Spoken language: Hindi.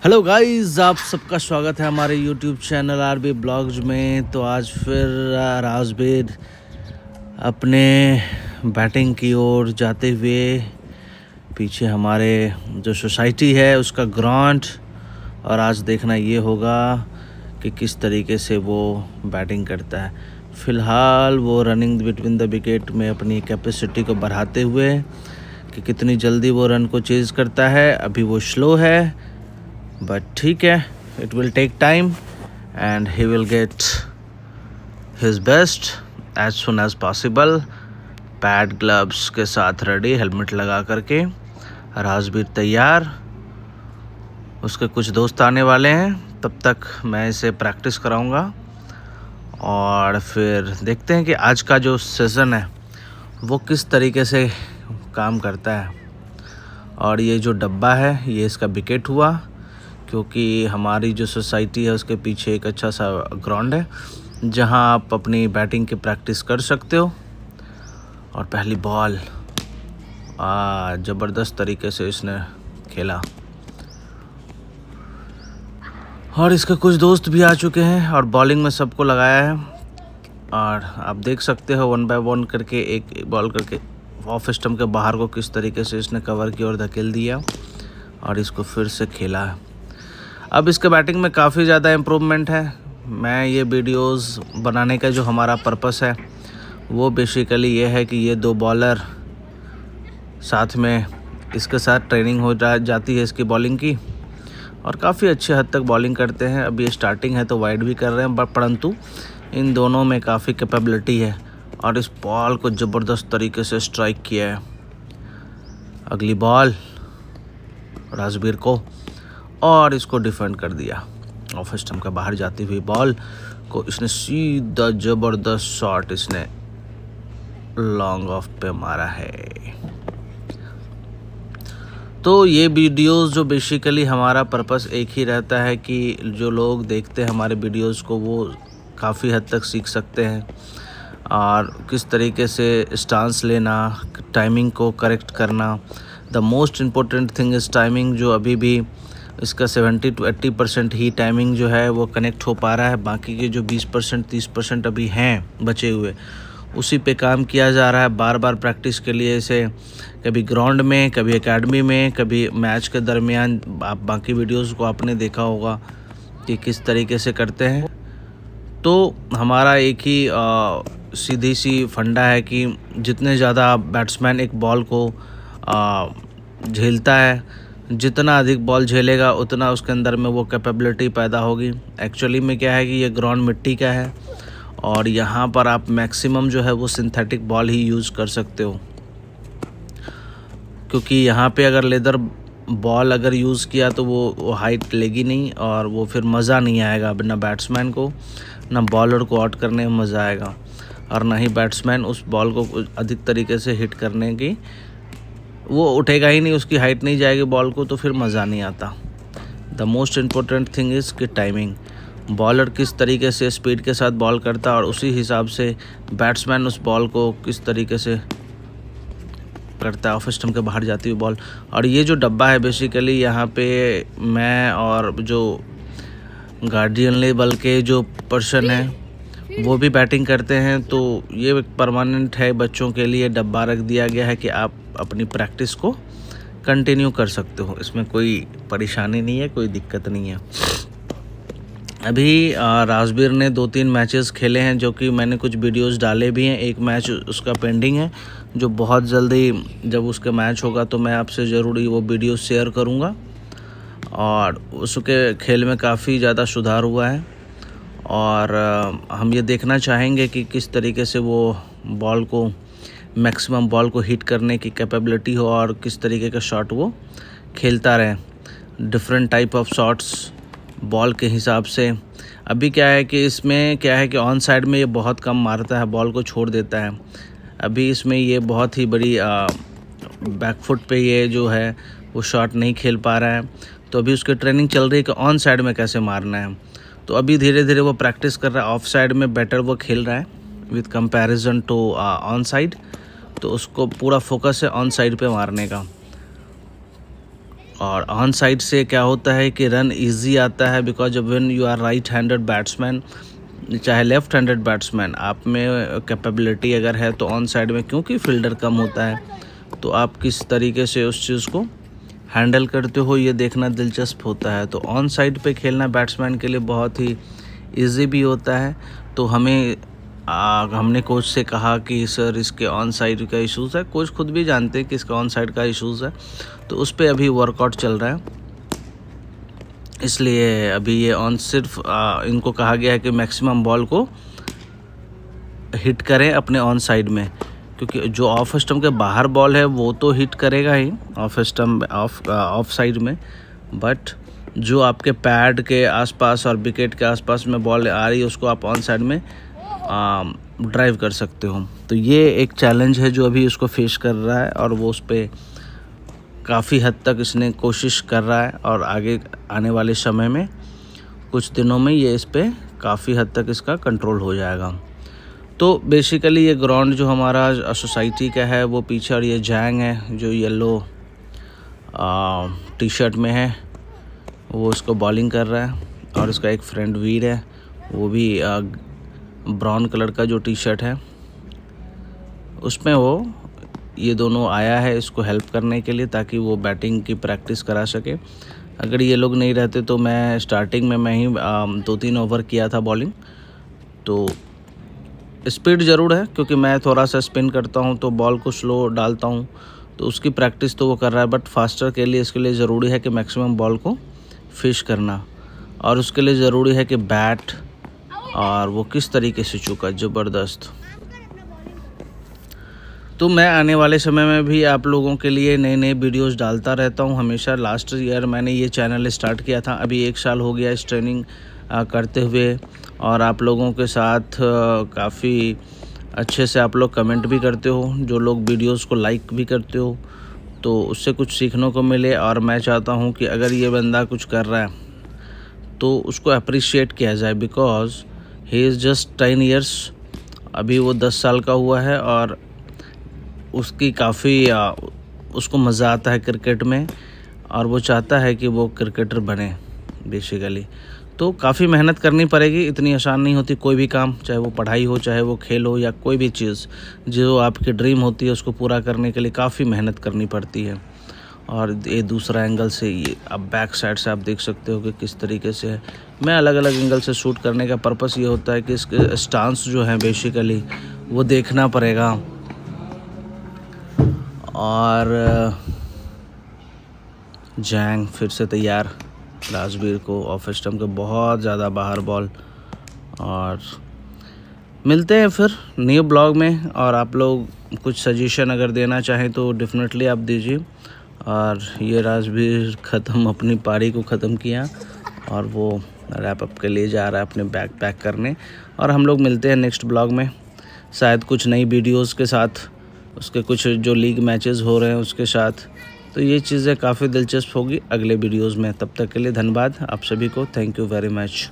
हेलो गाइस, आप सबका स्वागत है हमारे यूट्यूब चैनल आरबी ब्लॉग्स में। तो आज फिर राजबीर अपने बैटिंग की ओर जाते हुए पीछे हमारे जो सोसाइटी है उसका ग्राउंड, और आज देखना ये होगा कि किस तरीके से वो बैटिंग करता है। फ़िलहाल वो रनिंग बिटवीन द विकेट में अपनी कैपेसिटी को बढ़ाते हुए कि कितनी जल्दी वो रन को चेज़ करता है। अभी वो स्लो है बट ठीक है, it will take time and he will get his best as soon as possible। Pad gloves के साथ रेडी, हेलमेट लगा करके राजबीर तैयार। उसके कुछ दोस्त आने वाले हैं, तब तक मैं इसे प्रैक्टिस कराऊंगा और फिर देखते हैं कि आज का जो सेशन है वो किस तरीके से काम करता है। और ये जो डब्बा है ये इसका विकेट हुआ, क्योंकि हमारी जो सोसाइटी है उसके पीछे एक अच्छा सा ग्राउंड है जहां आप अपनी बैटिंग की प्रैक्टिस कर सकते हो। और पहली बॉल ज़बरदस्त तरीके से इसने खेला और इसके कुछ दोस्त भी आ चुके हैं और बॉलिंग में सबको लगाया है। और आप देख सकते हो 1 बाय 1 करके एक बॉल करके ऑफ स्टंप के बाहर को किस तरीके से इसने कवर की ओर धकेल दिया और इसको फिर से खेला है। अब इसके बैटिंग में काफ़ी ज़्यादा इम्प्रूवमेंट है। मैं ये वीडियोस बनाने का जो हमारा पर्पस है वो बेसिकली ये है कि ये दो बॉलर साथ में इसके साथ ट्रेनिंग हो जाती है इसकी बॉलिंग की, और काफ़ी अच्छे हद तक बॉलिंग करते हैं। अभी स्टार्टिंग है तो वाइड भी कर रहे हैं, परंतु इन दोनों में काफ़ी कैपेबिलिटी है। और इस बॉल को ज़बरदस्त तरीके से स्ट्राइक किया है। अगली बॉल राजबीर को, और इसको डिफेंड कर दिया। ऑफ स्टंप के बाहर जाती हुई बॉल को इसने सीधा ज़बरदस्त शॉट इसने लॉन्ग ऑफ पे मारा है। तो ये वीडियोस जो बेसिकली हमारा पर्पस एक ही रहता है कि जो लोग देखते हैं हमारे वीडियोस को वो काफ़ी हद तक सीख सकते हैं, और किस तरीके से स्टांस लेना, टाइमिंग को करेक्ट करना। The most important thing is timing. जो अभी भी इसका 70 to 80% ही टाइमिंग जो है वो कनेक्ट हो पा रहा है। बाकी के जो 20% 30% अभी हैं बचे हुए, उसी पे काम किया जा रहा है। बार बार प्रैक्टिस के लिए इसे कभी ग्राउंड में, कभी एकेडमी में, कभी मैच के दरमियान। आप बाकी वीडियोस को आपने देखा होगा कि किस तरीके से करते हैं। तो हमारा एक ही सीधी सी फंडा है कि जितने ज़्यादा बैट्समैन एक बॉल को झेलता है, जितना अधिक बॉल झेलेगा उतना उसके अंदर में वो कैपेबिलिटी पैदा होगी। एक्चुअली में क्या है कि ये ग्राउंड मिट्टी का है और यहाँ पर आप मैक्सिमम जो है वो सिंथेटिक बॉल ही यूज़ कर सकते हो, क्योंकि यहाँ पे अगर लेदर बॉल अगर यूज़ किया तो वो हाइट लेगी नहीं और वो फिर मज़ा नहीं आएगा। ना बैट्समैन को, ना बॉलर को आउट करने में मज़ा आएगा, और ना ही बैट्समैन उस बॉल को अधिक तरीके से हिट करने की, वो उठेगा ही नहीं, उसकी हाइट नहीं जाएगी बॉल को, तो फिर मज़ा नहीं आता। The most important thing is कि टाइमिंग। बॉलर किस तरीके से स्पीड के साथ बॉल करता है और उसी हिसाब से बैट्समैन उस बॉल को किस तरीके से करता है। ऑफ स्टंप के बाहर जाती हुई बॉल। और ये जो डब्बा है बेसिकली यहाँ पे मैं और जो गार्डियन लेवल के जो पर्सन हैं वो भी बैटिंग करते हैं। तो ये परमानेंट है, बच्चों के लिए डब्बा रख दिया गया है कि आप अपनी प्रैक्टिस को कंटिन्यू कर सकते हो। इसमें कोई परेशानी नहीं है, कोई दिक्कत नहीं है। अभी राजबीर ने 2-3 मैचेस खेले हैं, जो कि मैंने कुछ वीडियोस डाले भी हैं। एक मैच उसका पेंडिंग है जो बहुत जल्दी जब उसका मैच होगा तो मैं आपसे ज़रूर वो वीडियो शेयर करूंगा। और उसके खेल में काफ़ी ज़्यादा सुधार हुआ है, और हम ये देखना चाहेंगे कि किस तरीके से वो बॉल को मैक्सिमम बॉल को हिट करने की कैपेबिलिटी हो और किस तरीके का शॉट वो खेलता रहे। Different type of shots ball के हिसाब से। अभी क्या है कि इसमें क्या है कि ऑन साइड में ये बहुत कम मारता है, बॉल को छोड़ देता है। अभी इसमें ये बहुत ही बड़ी बैकफुट पे ये जो है वो शॉट नहीं खेल पा रहा है। तो अभी उसकी ट्रेनिंग चल रही है कि ऑन साइड में कैसे मारना है। तो अभी धीरे धीरे वो प्रैक्टिस कर रहा है। ऑफ साइड में बेटर वो खेल रहा है with comparison to on side. तो उसको पूरा फोकस है ऑन साइड पे मारने का। और ऑन साइड से क्या होता है कि रन इजी आता है, because when you are right handed batsman चाहे लेफ़्ट हैंडेड बैट्समैन, आप में कैपेबिलिटी अगर है तो ऑन साइड में क्योंकि फील्डर कम होता है तो आप किस तरीके से उस चीज़ को हैंडल करते हो ये देखना दिलचस्प होता है। तो ऑन साइड पे खेलना बैट्समैन के लिए बहुत ही इजी भी होता है। तो हमने कोच से कहा कि सर इसके ऑन साइड का इश्यूज़ है, कोच खुद भी जानते हैं कि इसका ऑन साइड का इश्यूज़ है, तो उस पर अभी वर्कआउट चल रहा है। इसलिए अभी ये ऑन सिर्फ इनको कहा गया है कि मैक्सिमम बॉल को हिट करें अपने ऑन साइड में, क्योंकि जो ऑफ स्टंप के बाहर बॉल है वो तो हिट करेगा ही ऑफ स्टंप ऑफ साइड में, बट जो आपके पैड के आसपास और विकेट के आसपास में बॉल आ रही है उसको आप ऑन साइड में ड्राइव कर सकते हो। तो ये एक चैलेंज है जो अभी उसको फेस कर रहा है और वो उस पर काफ़ी हद तक इसने कोशिश कर रहा है, और आगे आने वाले समय में कुछ दिनों में ये इस पर काफ़ी हद तक इसका कंट्रोल हो जाएगा। तो बेसिकली ये ग्राउंड जो हमारा सोसाइटी का है वो पीछे, और ये जैंग है जो येलो टी शर्ट में है वो इसको बॉलिंग कर रहा है, और इसका एक फ्रेंड वीर है वो भी ब्राउन कलर का जो टी शर्ट है उसमें वो ये दोनों आया है इसको हेल्प करने के लिए ताकि वो बैटिंग की प्रैक्टिस करा सके। अगर ये लोग नहीं रहते तो मैं स्टार्टिंग में मैं ही 2-3 ओवर किया था बॉलिंग। तो स्पीड ज़रूर है क्योंकि मैं थोड़ा सा स्पिन करता हूँ तो बॉल को स्लो डालता हूँ, तो उसकी प्रैक्टिस तो वो कर रहा है, बट फास्टर के लिए इसके लिए ज़रूरी है कि मैक्सिमम बॉल को फिश करना, और उसके लिए ज़रूरी है कि बैट और वो किस तरीके से चूका ज़बरदस्त। तो मैं आने वाले समय में भी आप लोगों के लिए नए नए वीडियोस डालता रहता हूं हमेशा। लास्ट ईयर मैंने ये चैनल स्टार्ट किया था, अभी 1 साल हो गया इस ट्रेनिंग करते हुए, और आप लोगों के साथ काफ़ी अच्छे से आप लोग कमेंट भी करते हो, जो लोग वीडियोस को लाइक भी करते हो, तो उससे कुछ सीखने को मिले। और मैं चाहता हूं कि अगर ये बंदा कुछ कर रहा है तो उसको अप्रिशिएट किया जाए, because he is just 10 years, अभी वो 10 साल का हुआ है और उसकी काफ़ी उसको मज़ा आता है क्रिकेट में, और वो चाहता है कि वो क्रिकेटर बने बेसिकली। तो काफ़ी मेहनत करनी पड़ेगी, इतनी आसान नहीं होती कोई भी काम, चाहे वो पढ़ाई हो, चाहे वो खेल हो, या कोई भी चीज़ जो आपकी ड्रीम होती है उसको पूरा करने के लिए काफ़ी मेहनत करनी पड़ती है। और ये दूसरा एंगल से ये अब बैक साइड से आप देख सकते हो कि किस तरीके से है। मैं अलग अलग एंगल से शूट करने का पर्पस ये होता है कि इसके स्टांस जो है बेसिकली वो देखना पड़ेगा। और जैंग फिर से तैयार, राजवीर को ऑफ स्टंप के बहुत ज़्यादा बाहर बॉल। और मिलते हैं फिर न्यू ब्लॉग में, और आप लोग कुछ सजेशन अगर देना चाहें तो डेफिनेटली आप दीजिए। और ये राजवीर ख़त्म अपनी पारी को ख़त्म किया और वो रैप अप के लिए जा रहा है अपने बैग पैक करने। और हम लोग मिलते हैं नेक्स्ट ब्लॉग में, शायद कुछ नई वीडियोस के साथ, उसके कुछ जो लीग मैचेस हो रहे हैं उसके साथ। तो ये चीज़ें काफ़ी दिलचस्प होगी अगले वीडियोस में। तब तक के लिए धन्यवाद आप सभी को, थैंक यू वेरी मच।